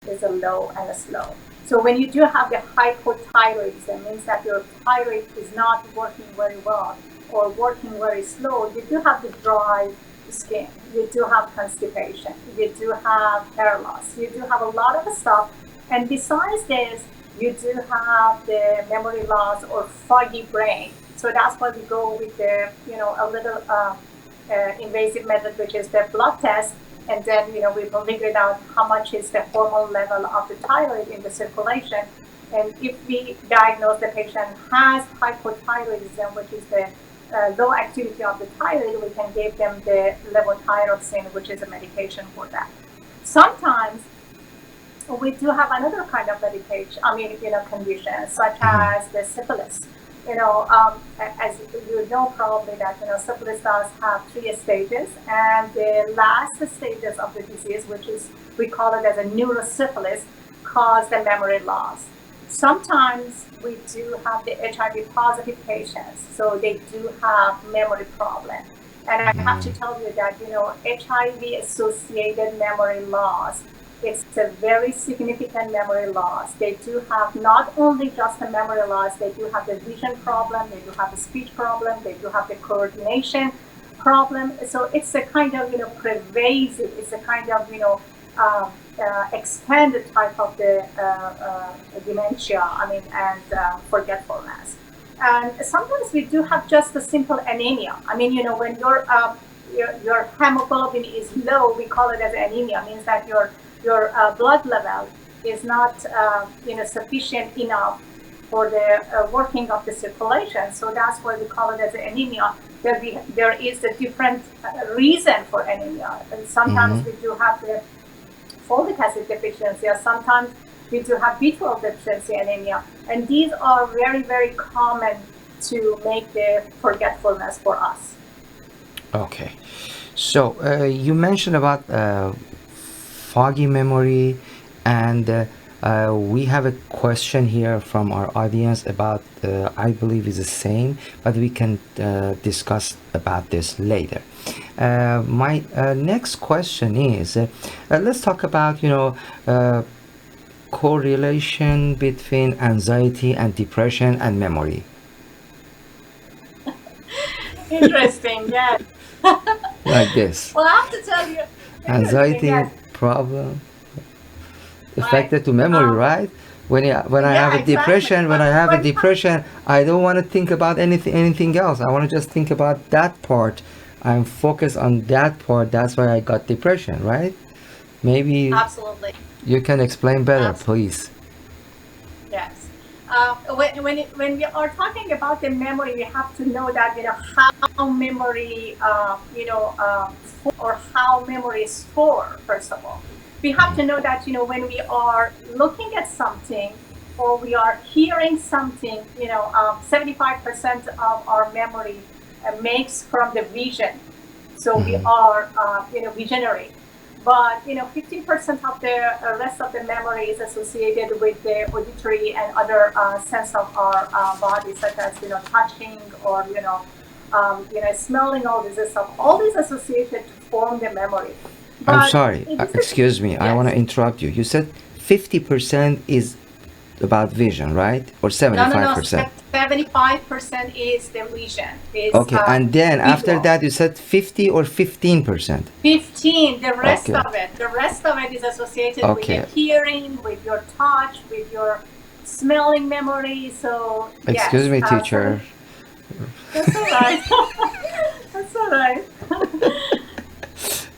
is a low and a slow. So when you do have the hypothyroidism, means that your thyroid is not working very well or working very slow, you do have the dry skin, you do have constipation, you do have hair loss, you do have a lot of stuff. And besides this, you do have the memory loss or foggy brain. So that's why we go with the, a little invasive method, which is the blood test. And then, we will figure out how much is the hormone level of the thyroid in the circulation. And if we diagnose the patient has hypothyroidism, which is the low activity of the thyroid, we can give them the levothyroxine, which is a medication for that. Sometimes we do have another kind of medication, conditions, such as the syphilis. As you know probably that, syphilis does have 3 stages, and the last stages of the disease, which is, we call it as a neurosyphilis, cause the memory loss. Sometimes we do have the HIV positive patients, so they do have memory problem. And I have to tell you that, HIV associated memory loss, it's a very significant memory loss. They do have not only just a memory loss, they do have the vision problem, they do have the speech problem, they do have the coordination problem. So it's a kind of, pervasive, it's a kind of, extended type of the dementia, and forgetfulness. And sometimes we do have just a simple anemia. When your hemoglobin is low, we call it as anemia, means that your blood level is not sufficient enough for the working of the circulation. So that's why we call it as anemia. There is a different reason for anemia. And sometimes we do have the folic acid deficiency, or sometimes we do have B12 deficiency anemia. And these are very, very common to make the forgetfulness for us. Okay. So you mentioned about foggy memory, and we have a question here from our audience about, I believe is the same, but we can discuss about this later. My next question is, let's talk about, correlation between anxiety and depression and memory. Interesting, yes. Like this. Well, I have to tell you, Anxiety yes. problem affected to memory, right? When I have a exactly. depression, I don't want to think about anything else. I want to just think about that part. I'm focused on that part. That's why I got depression, right? Maybe Absolutely. you can explain better, please. Yes. When we are talking about the memory, we have to know that how memory or how memory is stored. First of all, we have to know that when we are looking at something or we are hearing something, 75% of our memory makes from the vision. So we are visionary. But 15% of the rest of the memory is associated with the auditory and other sense of our body, such as touching or smelling, all this stuff. All these associated to form the memory. But I'm sorry. Excuse me. Yes. I want to interrupt you. You said 50% is about vision, right? Or 75%? No. 75% is the vision. Okay, and then visual. After that you said 50 or 15%? 15, the rest of it. The rest of it is associated with your hearing, with your touch, with your smelling memory. So, excuse me, teacher. That's all right. That's all right.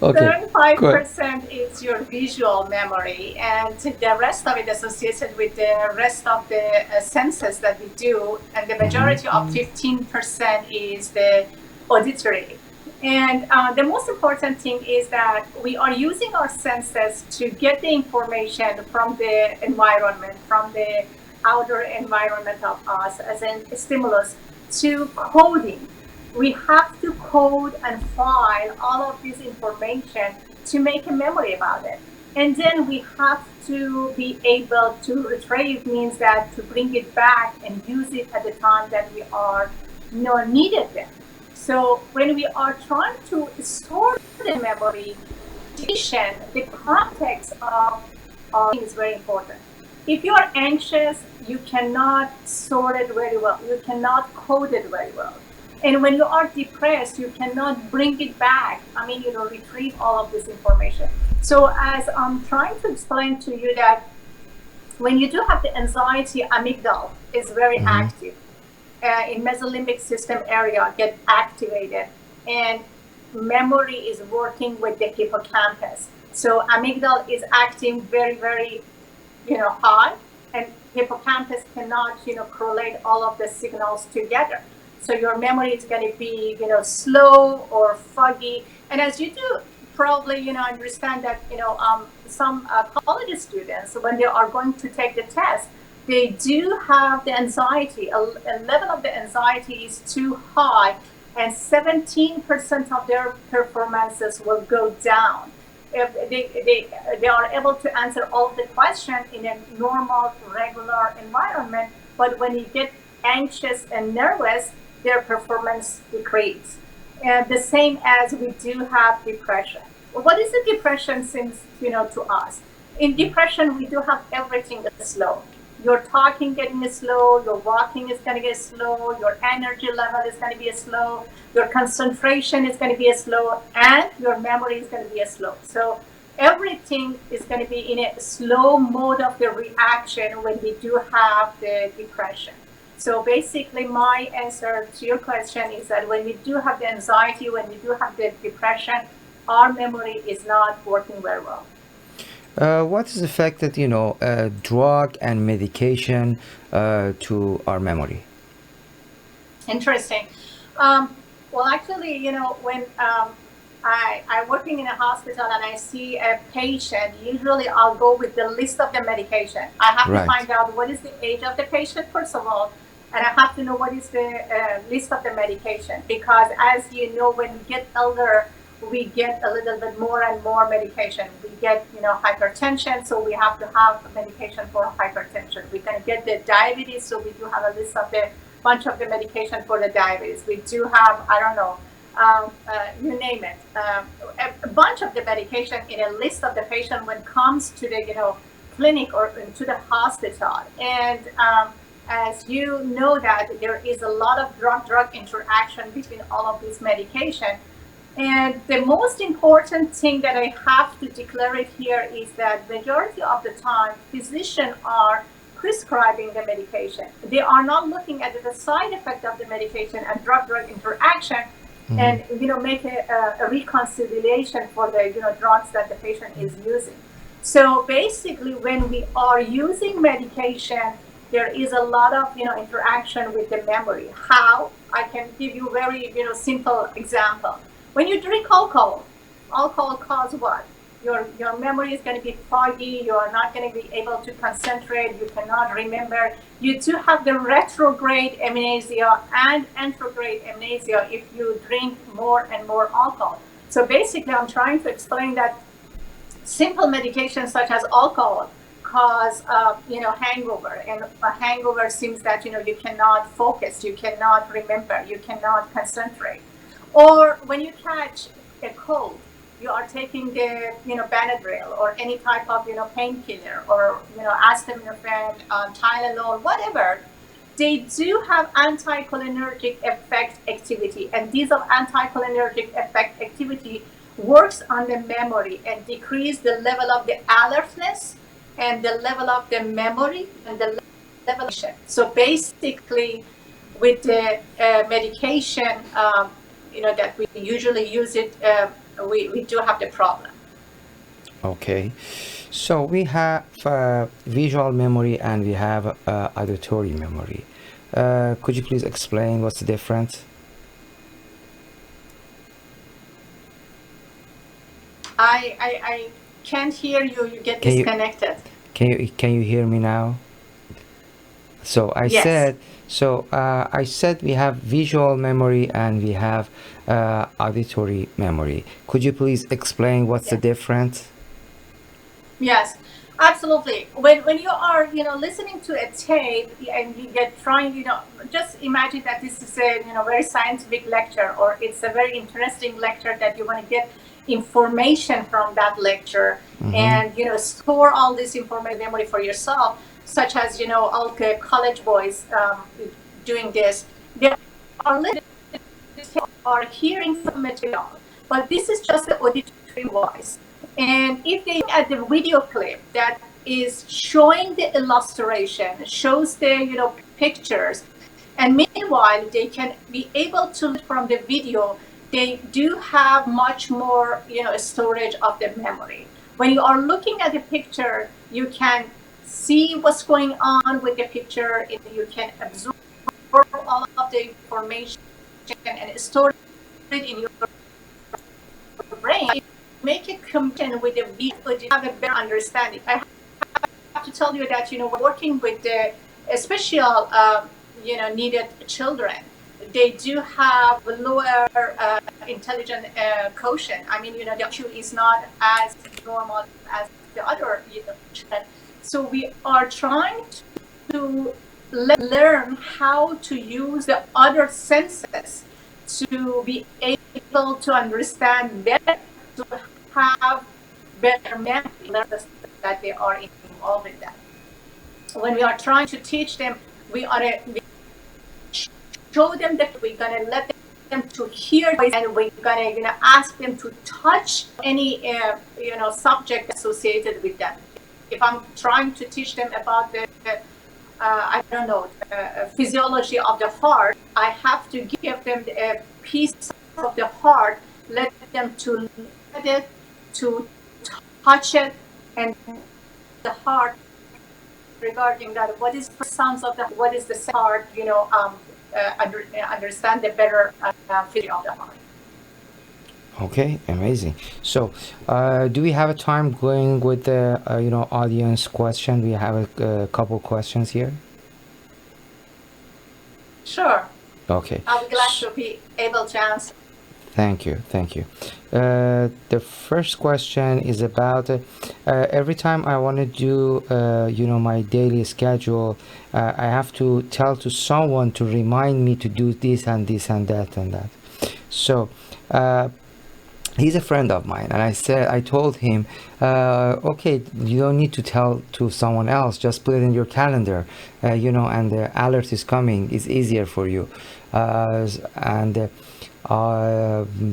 Okay, 75% is your visual memory, and the rest of it associated with the rest of the senses that we do, and the majority of 15% is the auditory. And the most important thing is that we are using our senses to get the information from the environment, from the outer environment of us as a stimulus to coding. We have to code and file all of this information to make a memory about it. And then we have to be able to retrieve, means that to bring it back and use it at the time that we are needed them. So when we are trying to store the memory, the context of is very important. If you are anxious, you cannot sort it very well. You cannot code it very well. And when you are depressed, you cannot bring it back. I mean, retrieve all of this information. So as I'm trying to explain to you that when you do have the anxiety, amygdala is very active. In mesolimbic system area get activated, and memory is working with the hippocampus. So amygdala is acting very, very, high, and hippocampus cannot, correlate all of the signals together. So your memory is going to be, slow or foggy. And as you do probably, understand that, some college students, when they are going to take the test, they do have the anxiety. A level of the anxiety is too high, and 17% of their performances will go down. If they are able to answer all of the questions in a normal, regular environment, but when you get anxious and nervous, their performance decreases. And the same as we do have depression. What is the depression seems, to us? In depression, we do have everything slow. Your talking getting slow, your walking is going to get slow, your energy level is going to be slow, your concentration is going to be slow, and your memory is going to be slow. So everything is going to be in a slow mode of the reaction when we do have the depression. So basically, my answer to your question is that when we do have the anxiety, when we do have the depression, our memory is not working very well. What is the effect that drug and medication to our memory? Interesting. Well, actually, when I'm working in a hospital and I see a patient, usually I'll go with the list of the medication. I have to find out what is the age of the patient, first of all, and I have to know what is the list of the medication. Because as you know, when we get older, we get a little bit more and more medication. We get, hypertension, so we have to have medication for hypertension. We can get the diabetes, so we do have a list of the bunch of the medication for the diabetes. We do have, I don't know, you name it, a bunch of the medication in a list of the patient when it comes to the, clinic or to the hospital. And as you know that there is a lot of drug interaction between all of these medication. And the most important thing that I have to declare it here is that majority of the time, physicians are prescribing the medication. They are not looking at the side effect of the medication and drug interaction, and make a reconciliation for the drugs that the patient is using. So basically, when we are using medication, there is a lot of interaction with the memory. How? I can give you very simple example. When you drink alcohol causes what? Your memory is going to be foggy. You are not going to be able to concentrate. You cannot remember. You do have the retrograde amnesia and anterograde amnesia if you drink more and more alcohol. So basically, I'm trying to explain that simple medications such as alcohol cause hangover, and a hangover seems that you cannot focus, you cannot remember, you cannot concentrate. Or when you catch a cold, you are taking the Benadryl or any type of painkiller or acetaminophen, Tylenol, whatever. They do have anticholinergic effect activity, and these of anticholinergic effect activity works on the memory and decrease the level of the alertness and the level of the memory and the level of. So basically, with the medication, that we usually use it, we do have the problem. Okay, so we have visual memory and we have auditory memory. Could you please explain what's the difference? I can't hear you. You get disconnected. Can you hear me now? So I Yes. said we have visual memory and we have auditory memory. Could you please explain what's the difference? Yes. Absolutely. When you are, listening to a tape and you get trying, just imagine that this is a, very scientific lecture, or it's a very interesting lecture that you want to get information from that lecture, Mm-hmm. and, store all this information memory for yourself, such as, all the college boys doing this. They are listening, are hearing some material, but this is just the auditory voice. And if they look at the video clip that is showing the illustration, shows the pictures, and meanwhile they can be able to learn from the video, they do have much more storage of the memory. When you are looking at the picture, you can see what's going on with the picture, and you can absorb all of the information and store it in your brain. Make it connection with the video, you have a better understanding. I have to tell you that working with the special needed children, they do have lower intelligent quotient. I mean, the IQ is not as normal as the other children. So we are trying to learn how to use the other senses to be able to understand better, to have better memory that they are involved in that. When we are trying to teach them, we show them that we're gonna let them to hear, and we're gonna ask them to touch any subject associated with them. If I'm trying to teach them about the I don't know, physiology of the heart, I have to give them a piece of the heart, let them to look at it, to touch it, and the heart regarding that, what is the sounds of the, what is the heart, understand the better physiology of the heart. Okay, amazing. So, do we have a time going with the audience question? We have a couple questions here. Sure. Okay. I'll be glad to be able to answer. Thank you, thank you. The first question is about every time I want to do my daily schedule, I have to tell to someone to remind me to do this and this and that and that. So he's a friend of mine, and I told him, okay, you don't need to tell to someone else, just put it in your calendar, and the alert is coming, it's easier for you. And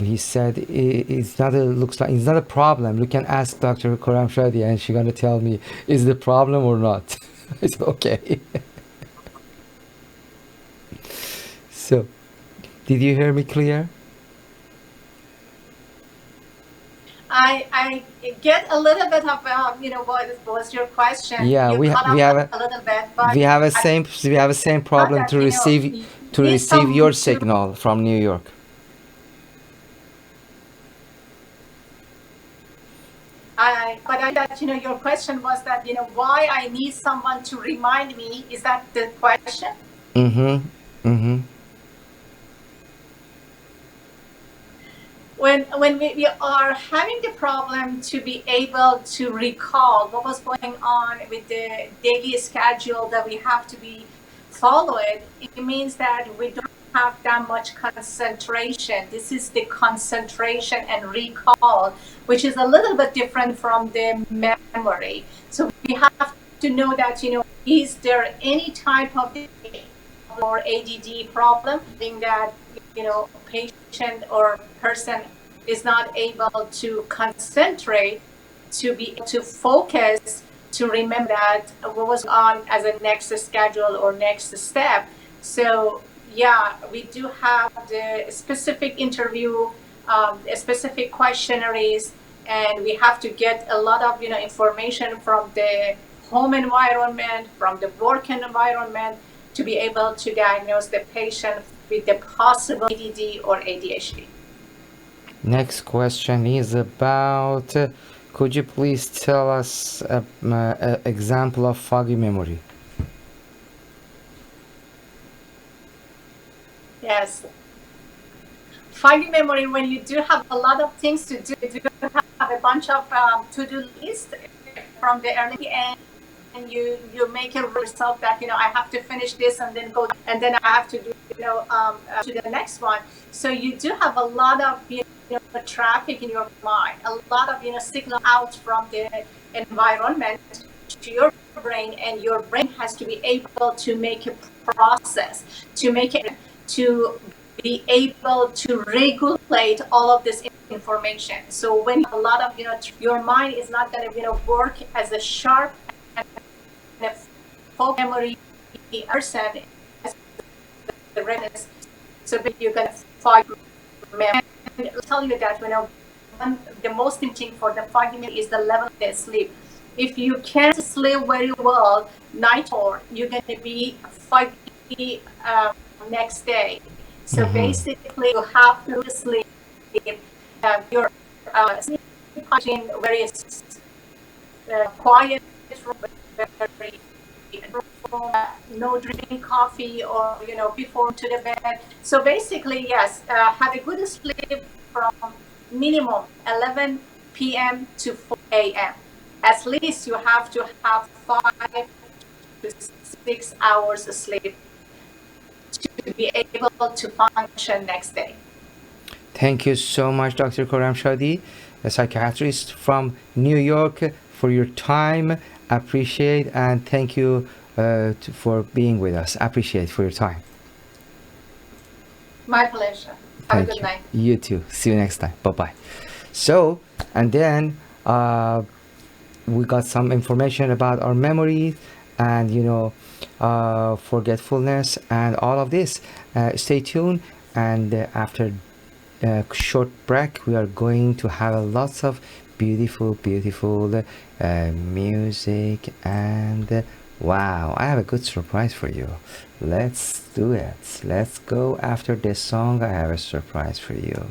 he said it's not a problem. You can ask Dr. Khorramshadi, and she's gonna tell me is the problem or not. It's okay. So, did you hear me clear? I get a little bit of what was your question. Yeah, You cut we off have a little bit, but we have a same problem that to receive need some your to. signal from New York. But your question was that why I need someone to remind me. Is that the question? Mm-hmm. Mm-hmm. When we are having the problem to be able to recall what was going on with the daily schedule that we have to be followed, it means that we don't have that much concentration. This is the concentration and recall, which is a little bit different from the memory. So we have to know that is there any type of or ADD problem, thing that patient or person is not able to concentrate, to be to focus, to remember that what was on as a next schedule or next step. So yeah, we do have the specific interview, specific questionnaires, and we have to get a lot of information from the home environment, from the work environment, to be able to diagnose the patient with the possible ADD or ADHD. Next question is about could you please tell us an example of foggy memory? Yes. Foggy memory, when you do have a lot of things to do, you have a bunch of to-do lists. from the early end, and you make it yourself that I have to finish this and then go, and then I have to do to the next one. So you do have a lot of traffic in your mind, a lot of signal out from the environment to your brain, and your brain has to be able to make a process, to make it, to be able to regulate all of this information. So when a lot of your mind is not going to work as a sharp and a focused memory person as the rest. So you're going to fog memory. And I'll tell you that the most important thing for the foggy memory is the level of the sleep. If you can't sleep very well night, or you're going to be foggy next day. So basically, you have to sleep. Your sleep hygiene very quiet, very no drinking coffee or before to the bed. So basically, yes, have a good sleep from minimum 11 p.m. to 4 a.m. At least you have to have 5 to 6 hours of sleep to be able to function next day. Thank you so much, Dr. Khorramshadi, a psychiatrist from New York, for your time. Appreciate, and thank you for being with us. Appreciate for your time. My pleasure. Have a good night. You too. See you next time. Bye-bye. So, and then we got some information about our memory and forgetfulness and all of this. Stay tuned, and after a short break we are going to have lots of beautiful music, and wow, I have a good surprise for you. Let's do it. Let's go after this song. I have a surprise for you.